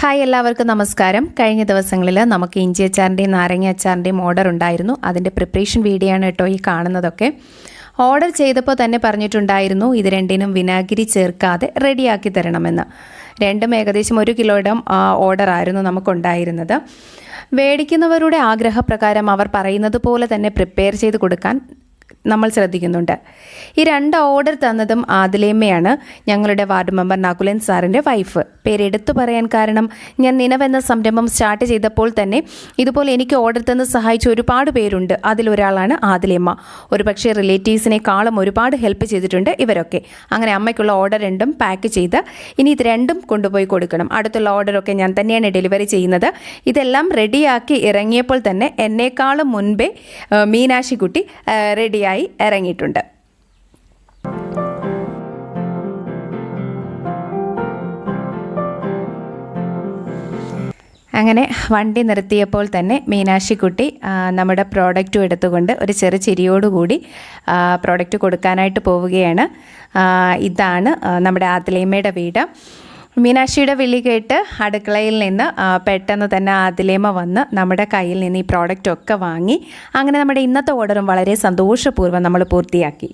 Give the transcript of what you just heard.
Hi, എല്ലാവർക്കും നമസ്കാരം. കഴിഞ്ഞ ദിവസങ്ങളിൽ നമുക്ക് ഇഞ്ചി അച്ചാറിൻ്റെയും നാരങ്ങ അച്ചാറിൻ്റെയും ഓർഡർ ഉണ്ടായിരുന്നു. അതിൻ്റെ പ്രിപ്പറേഷൻ വീഡിയോ ആണ് കേട്ടോ ഈ കാണുന്നതൊക്കെ. ഓർഡർ ചെയ്തപ്പോൾ തന്നെ പറഞ്ഞിട്ടുണ്ടായിരുന്നു ഇത് രണ്ടിനും വിനാഗിരി ചേർക്കാതെ റെഡിയാക്കി തരണമെന്ന്. രണ്ടും ഏകദേശം 1 കിലോയുടെ ഓർഡർ ആയിരുന്നു നമുക്കുണ്ടായിരുന്നത്. മേടിക്കുന്നവരുടെ ആഗ്രഹപ്രകാരം അവർ പറയുന്നത് പോലെ തന്നെ പ്രിപ്പയർ ചെയ്ത് കൊടുക്കാൻ നമ്മൾ ശ്രദ്ധിക്കുന്നുണ്ട്. ഈ 2 ഓർഡർ തന്നതും ആദിലേമ്മയാണ്, ഞങ്ങളുടെ വാർഡ് മെമ്പർ നകുലൻ സാറിൻ്റെ വൈഫ്. പേരെടുത്തു പറയാൻ കാരണം ഞാൻ നിലവെന്ന സംരംഭം സ്റ്റാർട്ട് ചെയ്തപ്പോൾ തന്നെ ഇതുപോലെ എനിക്ക് ഓർഡർ തന്ന് സഹായിച്ച ഒരുപാട് പേരുണ്ട്. അതിലൊരാളാണ് ആദിലേമ്മ. ഒരു പക്ഷേ റിലേറ്റീവ്സിനേക്കാളും ഒരുപാട് ഹെൽപ്പ് ചെയ്തിട്ടുണ്ട് ഇവരൊക്കെ. അങ്ങനെ അമ്മയ്ക്കുള്ള ഓർഡർ 2 പാക്ക് ചെയ്ത് ഇനി ഇത് 2 കൊണ്ടുപോയി കൊടുക്കണം. അടുത്തുള്ള ഓർഡറൊക്കെ ഞാൻ തന്നെയാണ് ഡെലിവറി ചെയ്യുന്നത്. ഇതെല്ലാം റെഡിയാക്കി ഇറങ്ങിയപ്പോൾ തന്നെ എന്നേക്കാളും മുൻപേ മീനാക്ഷിക്കുട്ടി റെഡിയായി ഇറങ്ങിയിട്ടുണ്ട്. അങ്ങനെ വണ്ടി നിർത്തിയപ്പോൾ തന്നെ മീനാക്ഷിക്കുട്ടി നമ്മുടെ പ്രോഡക്റ്റും എടുത്തുകൊണ്ട് ഒരു ചെറു ചിരിയോടുകൂടി പ്രോഡക്റ്റ് കൊടുക്കാനായിട്ട് പോവുകയാണ്. ഇതാണ് നമ്മുടെ ആദിലേമ്മയുടെ വീട്. മീനാക്ഷിയുടെ വിളി കേട്ട് അടുക്കളയിൽ നിന്ന് പെട്ടെന്ന് തന്നെ ആദിലേമ്മ വന്ന് നമ്മുടെ കയ്യിൽ നിന്ന് ഈ പ്രോഡക്റ്റൊക്കെ വാങ്ങി. അങ്ങനെ നമ്മുടെ ഇന്നത്തെ ഓർഡറും വളരെ സന്തോഷപൂർവ്വം നമ്മൾ പൂർത്തിയാക്കി.